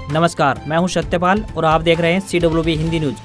नमस्कार, मैं हूं सत्यपाल और आप देख रहे हैं CWB हिंदी न्यूज।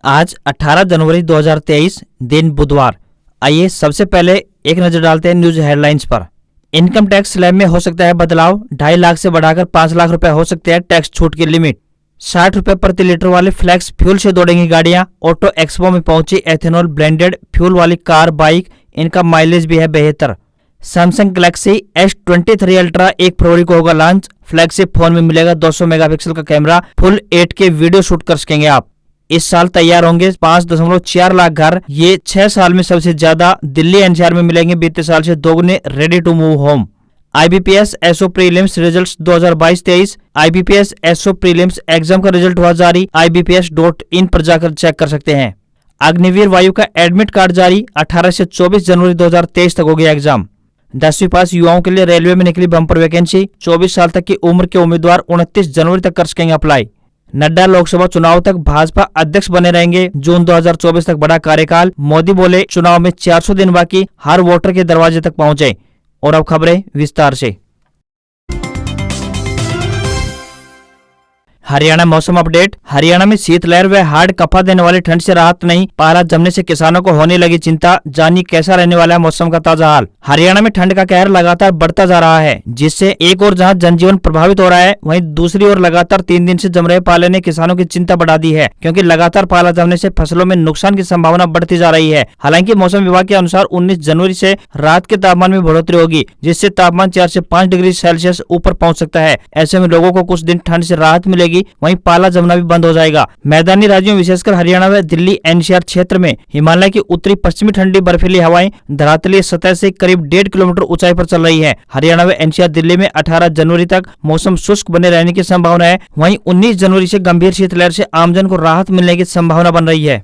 आज 18 जनवरी 2023 दिन बुधवार। आइए सबसे पहले एक नजर डालते हैं न्यूज हेडलाइंस पर। इनकम टैक्स स्लैब में हो सकता है बदलाव, 2.5 लाख से बढ़ाकर 5 लाख रुपए हो सकते हैं टैक्स छूट की लिमिट। 60 रुपए प्रति लीटर वाले फ्लैक्स फ्यूल से दौड़ेंगी गाड़ियां। ऑटो एक्सपो में पहुंची एथेनॉल ब्लेंडेड फ्यूल वाली कार बाइक, इनका माइलेज भी है बेहतर। सैमसंग गैलेक्सी S23 अल्ट्रा 1 फरवरी को होगा लॉन्च। फ्लैगशिप फोन में मिलेगा 200 मेगापिक्सल का camera, full 8K video shoot कर सकेंगे आप। इस साल तैयार होंगे 5.4 लाख घर, ये 6 साल में सबसे ज्यादा। दिल्ली NCR में मिलेंगे बीते साल से दोगुने ready to move home. IBPS SO prelims results 2022-23। IBPS SO prelims exam का रिजल्ट हुआ जारी, IBPS.in पर जाकर चेक कर सकते हैं। अग्निवीर वायु का एडमिट कार्ड जारी, 18 से 24 जनवरी 2023 तक हो गया एग्जाम। 10वीं पास युवाओं के लिए रेलवे में निकली बम्पर वैकेंसी। 24 साल तक की उम्र के उम्मीदवार 29 जनवरी तक कर सकेंगे अप्लाई। नड्डा लोकसभा चुनाव तक भाजपा अध्यक्ष बने रहेंगे, जून 2024 तक बड़ा कार्यकाल। मोदी बोले चुनाव में 400 दिन बाकी, हर वोटर के दरवाजे तक पहुंचे। और अब खबरें विस्तार से। हरियाणा मौसम अपडेट। हरियाणा में शीतलहर व हार्ड कफा देने वाली ठंड से राहत नहीं, पाला जमने से किसानों को होने लगी चिंता। जानिए कैसा रहने वाला है मौसम का ताजा हाल। हरियाणा में ठंड का कहर लगातार बढ़ता जा रहा है, जिससे एक और जहां जनजीवन प्रभावित हो रहा है, वहीं दूसरी ओर लगातार 3 दिन से जम रहे पाले ने किसानों की चिंता बढ़ा दी है, क्योंकि लगातार पाला जमने से फसलों में नुकसान की संभावना बढ़ती जा रही है। हालांकि मौसम विभाग के अनुसार 19 जनवरी से रात के तापमान में बढ़ोतरी होगी, जिससे तापमान 4 से 5 डिग्री सेल्सियस ऊपर पहुंच सकता है। ऐसे में लोगों को कुछ दिन ठंड से राहत मिलेगी, वहीं पाला जमना भी बंद हो जाएगा। मैदानी राज्यों विशेषकर हरियाणा व दिल्ली NCR क्षेत्र में हिमालय की उत्तरी पश्चिमी ठंडी बर्फीली हवाएं धरातलीय सतह से करीब 1.5 किलोमीटर ऊंचाई पर चल रही है। हरियाणा व NCR दिल्ली में 18 जनवरी तक मौसम शुष्क बने रहने की संभावना है। वहीं 19 जनवरी से गंभीर शीतलहर से आमजन को राहत मिलने की संभावना बन रही है।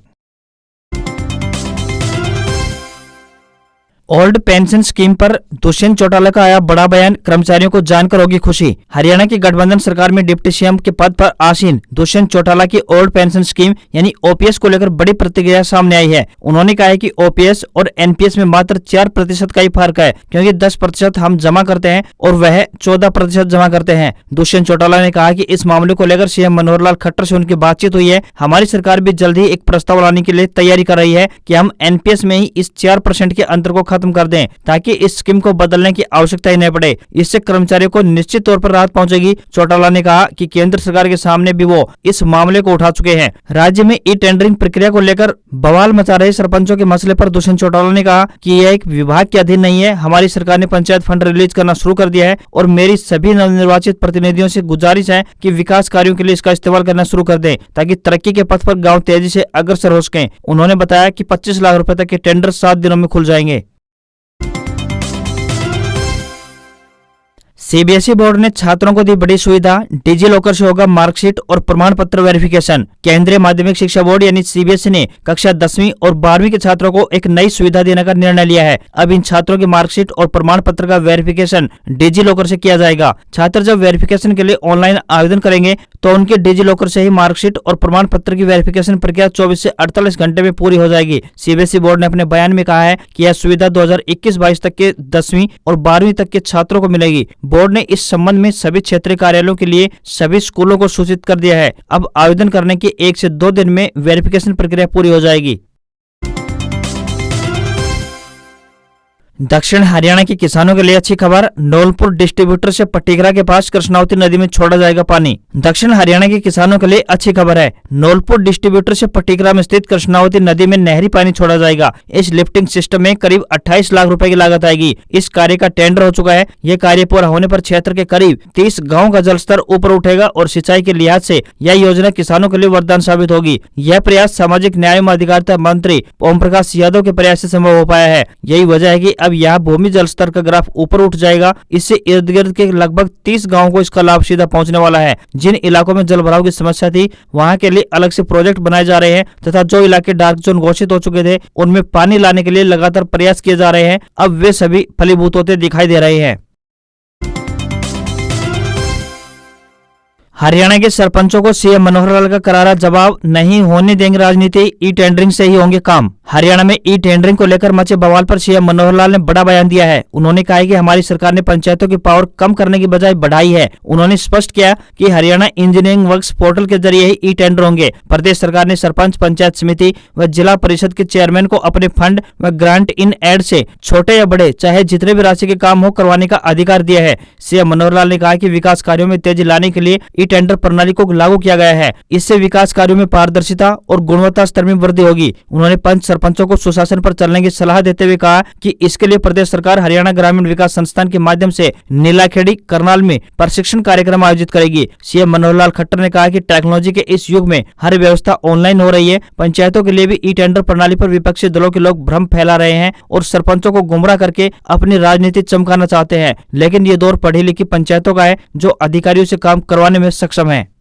ओल्ड पेंशन स्कीम पर दुष्यंत चौटाला का आया बड़ा बयान, कर्मचारियों को जानकर होगी खुशी। हरियाणा की गठबंधन सरकार में डिप्टी CM के पद पर आसीन दुष्यंत चौटाला की ओल्ड पेंशन स्कीम यानी OPS को लेकर बड़ी प्रतिक्रिया सामने आई है। उन्होंने कहा है कि OPS और NPS में मात्र 4% का ही फर्क है, क्योंकि 10% हम जमा करते हैं और वह 14% जमा करते हैं। दुष्यंत चौटाला ने कहा कि इस मामले को लेकर CM मनोहर लाल खट्टर से उनकी बातचीत हुई है। हमारी सरकार भी जल्द ही एक प्रस्ताव लाने के लिए तैयारी कर रही है कि हम NPS में ही इस 4% के अंतर को खत्म कर दें, ताकि इस स्कीम को बदलने की आवश्यकता ही नहीं पड़े। इससे कर्मचारियों को निश्चित तौर पर राहत पहुंचेगी। चौटाला ने कहा कि केंद्र सरकार के सामने भी वो इस मामले को उठा चुके हैं। राज्य में ई-टेंडरिंग प्रक्रिया को लेकर बवाल मचा रहे सरपंचों के मसले पर दुष्यंत चौटाला ने कहा कि यह एक विभाग के अधीन नहीं है। हमारी सरकार ने पंचायत फंड रिलीज करना शुरू कर दिया है और मेरी सभी नवनिर्वाचित प्रतिनिधियों से गुजारिश है कि विकास कार्यों के लिए इसका इस्तेमाल करना शुरू कर दें, ताकि तरक्की के पथ पर गाँव तेजी से अग्रसर हो सकें। उन्होंने बताया कि 25 लाख रुपए तक के टेंडर 7 दिनों में खुल जाएंगे। CBSE बोर्ड ने छात्रों को दी बड़ी सुविधा, डिजी लॉकर से होगा मार्कशीट और प्रमाण पत्र वेरिफिकेशन। केंद्रीय माध्यमिक शिक्षा बोर्ड यानी CBSE ने कक्षा 10वीं और 12वीं के छात्रों को एक नई सुविधा देने का निर्णय लिया है। अब इन छात्रों की मार्कशीट और प्रमाण पत्र का वेरिफिकेशन डिजी लॉकर से किया जाएगा। छात्र जब वेरिफिकेशन के लिए ऑनलाइन आवेदन करेंगे तो उनके डिजी लॉकर से ही मार्कशीट और प्रमाण पत्र की वेरिफिकेशन प्रक्रिया 24 से 48 घंटे में पूरी हो जाएगी। CBSE बोर्ड ने अपने बयान में कहा है कि यह सुविधा 2021-22 तक के 10वीं और 12वीं तक के छात्रों को मिलेगी। बोर्ड ने इस संबंध में सभी क्षेत्रीय कार्यालयों के लिए सभी स्कूलों को सूचित कर दिया है। अब आवेदन करने के 1 से 2 दिन में वेरिफिकेशन प्रक्रिया पूरी हो जाएगी। दक्षिण हरियाणा के किसानों के लिए अच्छी खबर, नौलपुर डिस्ट्रीब्यूटर से पटिकरा के पास कृष्णावती नदी में छोड़ा जाएगा पानी। दक्षिण हरियाणा के किसानों के लिए अच्छी खबर है, नौलपुर डिस्ट्रीब्यूटर से पटिकरा में स्थित कृष्णावती नदी में नहरी पानी छोड़ा जाएगा। इस लिफ्टिंग सिस्टम में करीब 28 लाख रुपए की लागत आएगी। इस कार्य का टेंडर हो चुका है। ये कार्य पूरा होने पर क्षेत्र के करीब 30 गाँव का जलस्तर ऊपर उठेगा और सिंचाई के लिहाज से यह योजना किसानों के लिए वरदान साबित होगी। यह प्रयास सामाजिक न्याय एवं अधिकारिता मंत्री ओम प्रकाश यादव के प्रयास से संभव हो पाया है। यही वजह है कि अब यहाँ भूमि जल स्तर का ग्राफ ऊपर उठ जाएगा। इससे इर्द गिर्द के लगभग 30 गांवों को इसका लाभ सीधा पहुंचने वाला है। जिन इलाकों में जल भराव की समस्या थी, वहां के लिए अलग से प्रोजेक्ट बनाए जा रहे हैं तथा जो इलाके डार्क जोन घोषित हो चुके थे, उनमें पानी लाने के लिए लगातार प्रयास किए जा रहे हैं। अब वे सभी फलीभूत होते दिखाई दे रहे हैं। हरियाणा के सरपंचों को सीएम मनोहर लाल का करारा जवाब, नहीं होने देंगे राजनीति, ई टेंडरिंग से ही होंगे काम। हरियाणा में ई टेंडरिंग को लेकर मचे बवाल पर सीएम मनोहर लाल ने बड़ा बयान दिया है। उन्होंने कहा है कि हमारी सरकार ने पंचायतों की पावर कम करने की बजाय बढ़ाई है। उन्होंने स्पष्ट किया कि हरियाणा इंजीनियरिंग वर्क्स पोर्टल के जरिए ही ई टेंडर होंगे। प्रदेश सरकार ने सरपंच, पंचायत समिति व जिला परिषद के चेयरमैन को अपने फंड व ग्रांट इन एड से छोटे या बड़े चाहे जितने भी राशि के काम हो करवाने का अधिकार दिया है। सीएम मनोहर लाल ने कहा कि विकास कार्यों में तेजी लाने के लिए ई टेंडर प्रणाली को लागू किया गया है। इससे विकास कार्यों में पारदर्शिता और गुणवत्ता स्तर में वृद्धि होगी। उन्होंने पंच सरपंचों को सुशासन पर चलने की सलाह देते हुए कहा कि इसके लिए प्रदेश सरकार हरियाणा ग्रामीण विकास संस्थान के माध्यम से नीलाखेड़ी, करनाल में प्रशिक्षण कार्यक्रम आयोजित करेगी। सीएम मनोहर लाल खट्टर ने कहा कि टेक्नोलॉजी के इस युग में हर व्यवस्था ऑनलाइन हो रही है। पंचायतों के लिए भी ई टेंडर प्रणाली पर विपक्षी दलों के लोग भ्रम फैला रहे हैं और सरपंचों को गुमराह करके अपनी राजनीति चमकाना चाहते हैं। लेकिन ये दौर पढ़ी लिखी पंचायतों का है जो अधिकारियों से काम करवाने में सक्षम है।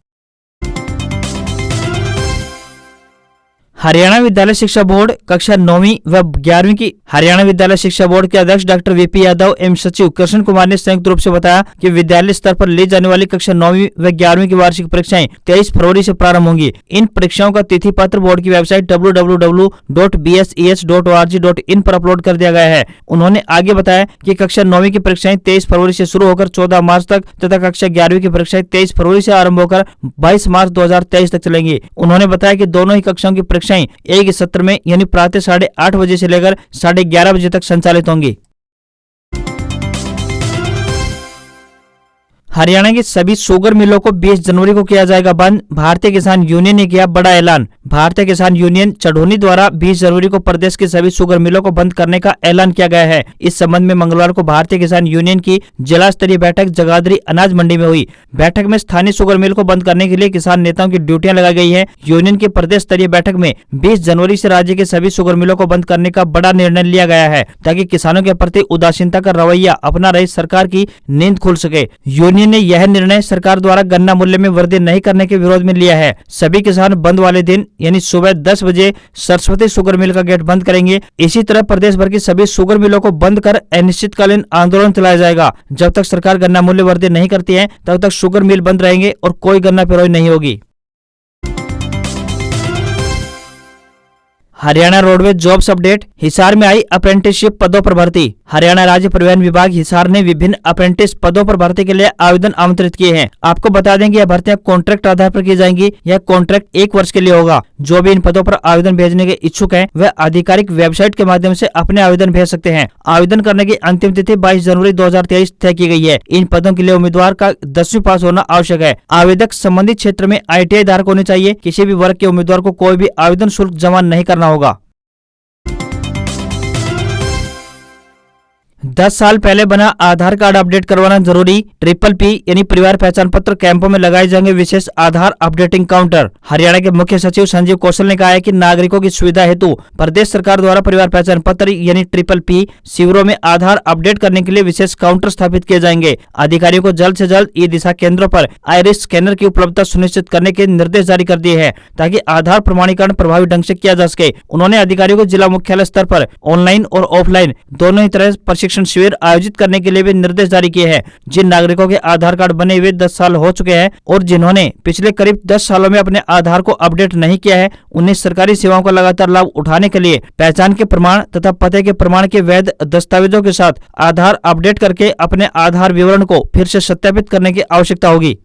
हरियाणा विद्यालय शिक्षा बोर्ड कक्षा 9वीं व 11वीं की हरियाणा विद्यालय शिक्षा बोर्ड के अध्यक्ष डॉक्टर वीपी यादव एवं सचिव कृष्ण कुमार ने संयुक्त रूप से बताया कि विद्यालय स्तर पर ली जाने वाली कक्षा 9वीं व 11वीं की वार्षिक परीक्षाएं 23 फरवरी से प्रारंभ होंगी। इन परीक्षाओं का तिथि पत्र बोर्ड की वेबसाइट www.bses.org.in पर अपलोड कर दिया गया है। उन्होंने आगे बताया कि कक्षा 9वीं की परीक्षाएं 23 फरवरी से शुरू होकर 14 मार्च तक तथा कक्षा 11वीं की परीक्षाएं 23 फरवरी से आरंभ होकर 22 मार्च 2023 तक चलेंगी। उन्होंने बताया कि दोनों ही कक्षाओं की परीक्षाएं एक सत्र में यानी प्रातः 8:30 बजे से लेकर 11:30 बजे तक संचालित होंगी। हरियाणा की सभी शुगर मिलों को 20 जनवरी को किया जाएगा बंद, भारतीय किसान यूनियन ने किया बड़ा ऐलान। भारतीय किसान यूनियन चढ़ोनी द्वारा 20 जनवरी को प्रदेश की सभी शुगर मिलों को बंद करने का ऐलान किया गया है। इस संबंध में मंगलवार को भारतीय किसान यूनियन की जिला स्तरीय बैठक जगाधरी अनाज मंडी में हुई। बैठक में स्थानीय शुगर मिल को बंद करने के लिए किसान नेताओं की ड्यूटियां लगाई गई है। यूनियन की प्रदेश स्तरीय बैठक में 20 जनवरी से राज्य के सभी शुगर मिलों को बंद करने का बड़ा निर्णय लिया गया है ताकि किसानों के प्रति उदासीनता का रवैया अपना रही सरकार की नींद खुल सके। यूनियन ने यह निर्णय सरकार द्वारा गन्ना मूल्य में वृद्धि नहीं करने के विरोध में लिया है। सभी किसान बंद वाले दिन यानी सुबह 10 बजे सरस्वती शुगर मिल का गेट बंद करेंगे। इसी तरह प्रदेश भर की सभी शुगर मिलों को बंद कर अनिश्चितकालीन आंदोलन चलाया जाएगा। जब तक सरकार गन्ना मूल्य वृद्धि नहीं करती है तब तक शुगर मिल बंद रहेंगे और कोई गन्ना पिरोई नहीं होगी। Haryana roadways jobs update, Hisar में आई अप्रेंटिसशिप पदों पर भर्ती। हरियाणा राज्य परिवहन विभाग हिसार ने विभिन्न अप्रेंटिस पदों पर भर्ती के लिए आवेदन आमंत्रित किए हैं। आपको बता दें कि यह भर्तियां कॉन्ट्रैक्ट आधार पर की जाएंगी। यह कॉन्ट्रैक्ट 1 वर्ष के लिए होगा। जो भी इन पदों पर आवेदन भेजने के इच्छुक हैं वह आधिकारिक वेबसाइट के माध्यम से अपने आवेदन भेज सकते हैं। आवेदन करने की अंतिम तिथि 22 जनवरी 2023 तय की गई है। इन पदों के लिए उम्मीदवार का 10वीं पास होना आवश्यक है। आवेदक संबंधित क्षेत्र में ITI धारक होने चाहिए। किसी भी वर्ग के उम्मीदवार को कोई भी आवेदन शुल्क जमा नहीं करना होगा। 10 साल पहले बना आधार कार्ड अपडेट करवाना जरूरी, PPP यानी परिवार पहचान पत्र कैंपों में लगाए जाएंगे विशेष आधार अपडेटिंग काउंटर। हरियाणा के मुख्य सचिव संजीव कौशल ने कहा है कि नागरिकों की सुविधा हेतु प्रदेश सरकार द्वारा परिवार पहचान पत्र यानी PPP शिविरों में आधार अपडेट करने के लिए विशेष काउंटर स्थापित किए जाएंगे। अधिकारियों को जल्द से जल्द ई दिशा केंद्रों पर आइरिस स्कैनर की उपलब्धता सुनिश्चित करने के निर्देश जारी कर दिए हैं ताकि आधार प्रमाणीकरण प्रभावी ढंग से किया जा सके। उन्होंने अधिकारियों को जिला मुख्यालय स्तर पर ऑनलाइन और ऑफलाइन दोनों ही तरह प्रशिक्षण शिविर आयोजित करने के लिए भी निर्देश जारी किए हैं। जिन नागरिकों के आधार कार्ड बने हुए 10 साल हो चुके हैं और जिन्होंने पिछले करीब 10 सालों में अपने आधार को अपडेट नहीं किया है, उन्हें सरकारी सेवाओं का लगातार लाभ उठाने के लिए पहचान के प्रमाण तथा पते के प्रमाण के वैध दस्तावेजों के साथ आधार अपडेट करके अपने आधार विवरण को फिर से सत्यापित करने की आवश्यकता होगी।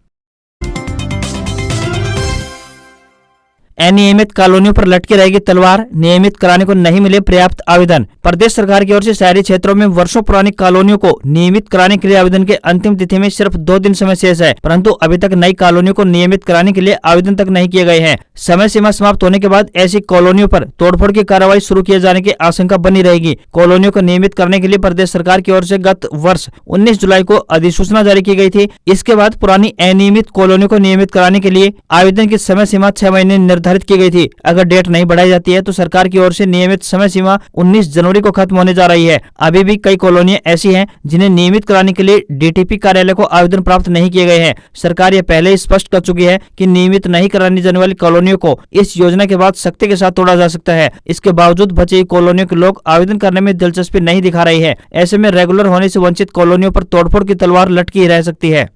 अनियमित कॉलोनियों पर लटकी रहेगी तलवार, नियमित कराने को नहीं मिले पर्याप्त आवेदन। प्रदेश सरकार की ओर से शहरी क्षेत्रों में वर्षों पुरानी कॉलोनियों को नियमित कराने के लिए आवेदन के अंतिम तिथि में सिर्फ 2 दिन समय शेष है, परंतु अभी तक नई कॉलोनियों को नियमित कराने के लिए आवेदन तक नहीं किए गए हैं। समय सीमा समाप्त होने के बाद ऐसी कॉलोनियों पर तोड़फोड़ की कार्रवाई शुरू किए जाने की आशंका बनी रहेगी। कॉलोनियों को नियमित करने के लिए प्रदेश सरकार की ओर से गत वर्ष 19 जुलाई को अधिसूचना जारी की गई थी। इसके बाद पुरानी अनियमित कॉलोनियों को नियमित कराने के लिए आवेदन की समय सीमा 6 महीने निर्धारित की गई थी। अगर डेट नहीं बढ़ाई जाती है तो सरकार की ओर से नियमित समय सीमा 19 जनवरी को खत्म होने जा रही है। अभी भी कई कॉलोनियां ऐसी हैं जिन्हें नियमित कराने के लिए DTP कार्यालय को आवेदन प्राप्त नहीं किए गए हैं। सरकार ये पहले ही स्पष्ट कर चुकी है कि नियमित नहीं करानी जाने वाली कॉलोनियों को इस योजना के बाद सख्ती के साथ तोड़ा जा सकता है। इसके बावजूद बची हुई कॉलोनियों के लोग आवेदन करने में दिलचस्पी नहीं दिखा रही है। ऐसे में रेगुलर होने से वंचित कॉलोनियों पर तोड़फोड़ की तलवार लटकी रह सकती है।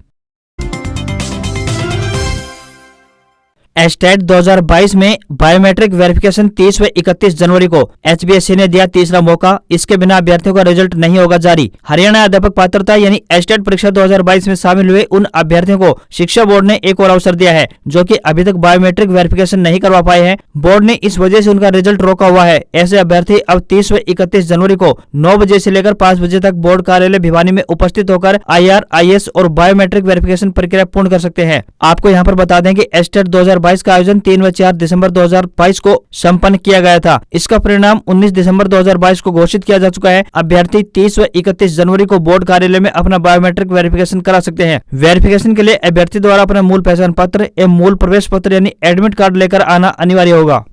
एस्टेट 2022 में बायोमेट्रिक वेरिफिकेशन 30 व 31 जनवरी को HBSC ने दिया तीसरा मौका, इसके बिना अभ्यर्थियों का रिजल्ट नहीं होगा जारी। हरियाणा अध्यापक पात्रता यानी एस्टेट परीक्षा 2022 में शामिल हुए उन अभ्यर्थियों को शिक्षा बोर्ड ने एक और अवसर दिया है जो कि अभी तक बायोमेट्रिक वेरिफिकेशन नहीं करवा पाए हैं। बोर्ड ने इस वजह से उनका रिजल्ट रोका हुआ है। ऐसे अभ्यर्थी अब 30 व 31 जनवरी को 9 बजे से लेकर 5 बजे तक बोर्ड कार्यालय भिवानी में उपस्थित होकर IR, IS और बायोमेट्रिक वेरिफिकेशन प्रक्रिया पूर्ण कर सकते हैं। आपको यहाँ पर बता दें कि एस्टेट 2022 का आयोजन 3 व 4 दिसंबर 2022 को संपन्न किया गया था। इसका परिणाम 19 दिसंबर 2022 को घोषित किया जा चुका है। अभ्यर्थी 30 व 31 जनवरी को बोर्ड कार्यालय में अपना बायोमेट्रिक वेरिफिकेशन करा सकते हैं। वेरिफिकेशन के लिए अभ्यर्थी द्वारा अपना मूल पहचान पत्र एवं मूल प्रवेश पत्र यानी एडमिट कार्ड लेकर आना अनिवार्य होगा।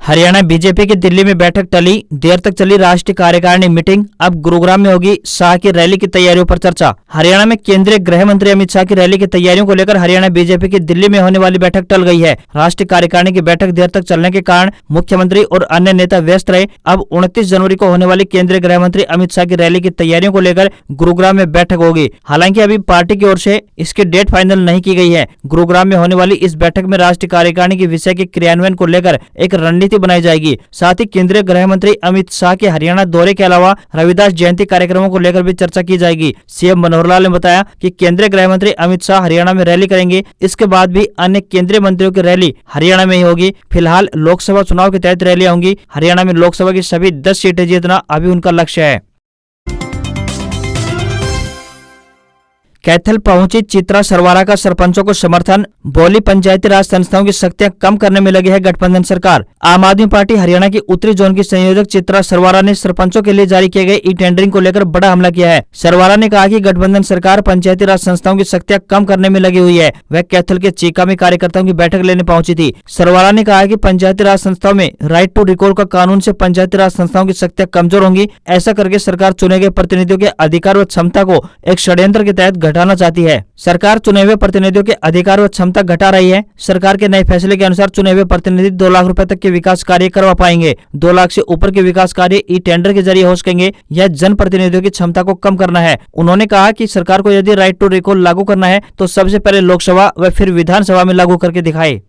हरियाणा बीजेपी की दिल्ली में बैठक टली, देर तक चली राष्ट्रीय कार्यकारिणी मीटिंग, अब गुरुग्राम में होगी शाह की रैली की तैयारियों पर चर्चा। हरियाणा में केंद्रीय गृह मंत्री अमित शाह की रैली की तैयारियों को लेकर हरियाणा बीजेपी की दिल्ली में होने वाली बैठक टल गई है। राष्ट्रीय कार्यकारिणी की बैठक देर तक चलने के कारण मुख्यमंत्री और अन्य नेता व्यस्त रहे। अब 29 जनवरी को होने वाली केंद्रीय गृह मंत्री अमित शाह की रैली की तैयारियों को लेकर गुरुग्राम में बैठक होगी। हालांकि अभी पार्टी की ओर से इसकी डेट फाइनल नहीं की गई है। गुरुग्राम में होने वाली इस बैठक में राष्ट्रीय कार्यकारिणी के विषय के क्रियान्वयन को लेकर एक रणनीति बनाई जाएगी। साथ ही केंद्रीय गृह मंत्री अमित शाह के हरियाणा दौरे के अलावा रविदास जयंती कार्यक्रमों को लेकर भी चर्चा की जाएगी। सीएम मनोहर लाल ने बताया कि केंद्रीय गृह मंत्री अमित शाह हरियाणा में रैली करेंगे। इसके बाद भी अन्य केंद्रीय मंत्रियों की रैली हरियाणा में ही होगी। फिलहाल लोकसभा चुनाव के तहत रैलियां होंगी। हरियाणा में लोकसभा की सभी 10 सीटें जीतना अभी उनका लक्ष्य है। कैथल पहुंची चित्रा सरवारा का सरपंचों को समर्थन, बोली पंचायती राज संस्थाओं की शक्तियां कम करने में लगी है गठबंधन सरकार। आम आदमी पार्टी हरियाणा की उत्तरी जोन की संयोजक चित्रा सरवारा ने सरपंचों के लिए जारी किए गए ई टेंडरिंग को लेकर बड़ा हमला किया है। सरवारा ने कहा कि गठबंधन सरकार पंचायती राज संस्थाओं की शक्तियां कम करने में लगी हुई है। वह कैथल के चीका में कार्यकर्ताओं की बैठक लेने पहुंची थी। सरवारा ने कहा कि पंचायती राज संस्थाओं में राइट टू रिकॉल का कानून से पंचायती राज संस्थाओं की शक्तियां कमजोर होंगी। ऐसा करके सरकार चुने गए प्रतिनिधियों के अधिकार व क्षमता को एक षड्यंत्र के तहत घटाना चाहती है। सरकार चुने हुए प्रतिनिधियों के अधिकार व क्षमता घटा रही है। सरकार के नए फैसले के अनुसार चुने हुए प्रतिनिधि 2 लाख रुपए तक के विकास कार्य करवा पाएंगे। 2 लाख से ऊपर के विकास कार्य ई टेंडर के जरिए हो सकेंगे। यह जन प्रतिनिधियों की क्षमता को कम करना है। उन्होंने कहा कि सरकार को यदि राइट टू रिकॉल लागू करना है तो सबसे पहले लोकसभा व फिर विधानसभा में लागू करके दिखाए।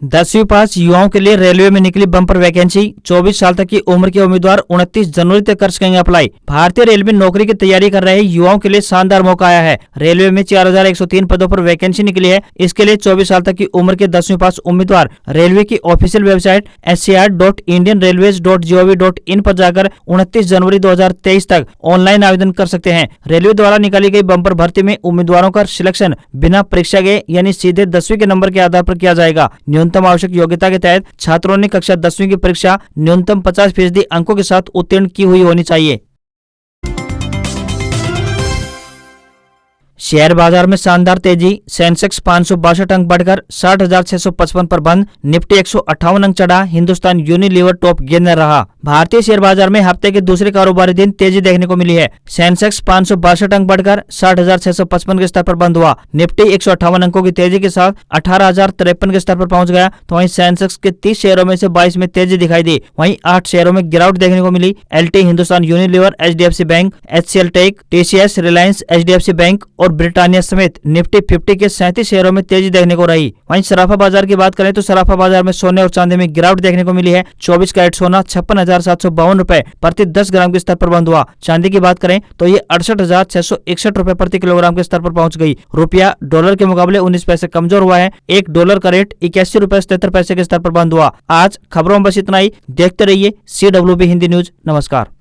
10वीं पास युवाओं के लिए रेलवे में निकली बम्पर वैकेंसी। 24 साल तक की उम्र के उम्मीदवार 29 जनवरी तक कर सकेंगे अप्लाई। भारतीय रेलवे नौकरी की तैयारी कर रहे युवाओं के लिए शानदार मौका आया है। रेलवे में 4103 पदों पर वैकेंसी निकली है। इसके लिए 24 साल तक की उम्र के 10वीं पास उम्मीदवार रेलवे की ऑफिशियल वेबसाइट scr.indianrailways.gov.in पर जाकर 29 जनवरी 2023 तक ऑनलाइन आवेदन कर सकते हैं। रेलवे द्वारा निकाली गई बम्पर भर्ती में उम्मीदवारों का सिलेक्शन बिना परीक्षा के यानी सीधे 10वीं के नंबर के आधार पर किया जाएगा। न्यूनतम आवश्यक योग्यता के तहत छात्रों ने कक्षा 10वीं की परीक्षा न्यूनतम 50% अंकों के साथ उत्तीर्ण की हुई होनी चाहिए। शेयर बाजार में शानदार तेजी। सेंसेक्स 562 अंक बढ़कर 60,655 पर बंद। निफ्टी 158 अंक चढ़ा। हिंदुस्तान यूनिलीवर टॉप गेनर रहा। भारतीय शेयर बाजार में हफ्ते के दूसरे कारोबारी दिन तेजी देखने को मिली है। सेंसेक्स 562 अंक बढ़कर 60,655 के स्तर पर बंद हुआ। निफ्टी 158 अंकों की तेजी के साथ 18,053 के स्तर पर पहुंच गया। तो वहीं सेंसेक्स के 30 शेयरों में से 22 में तेजी दिखाई दी। वहीं 8 शेयरों में गिरावट देखने को मिली। LT, Hindustan Unilever, HDFC bank, HCL take, TCS, Reliance, HDFC bank और ब्रिटानिया समेत निफ्टी 50 के 37 शेयरों में तेजी देखने को रही। वहीं सराफा बाजार की बात करें तो सराफा बाजार में सोने और चांदी में गिरावट देखने को मिली है। 24 कैरेट सोना 56,752 रुपए प्रति 10 ग्राम के स्तर पर बंद हुआ। चांदी की बात करें तो ये 68,661 रुपए प्रति किलोग्राम के स्तर पर पहुंच गई। रुपया डॉलर के मुकाबले 19 पैसे कमजोर हुआ है। 1 डॉलर का रेट 81 रुपए 77 पैसे के स्तर पर बंद हुआ। आज खबरों में बस इतना ही। देखते रहिए CWB हिंदी न्यूज। नमस्कार।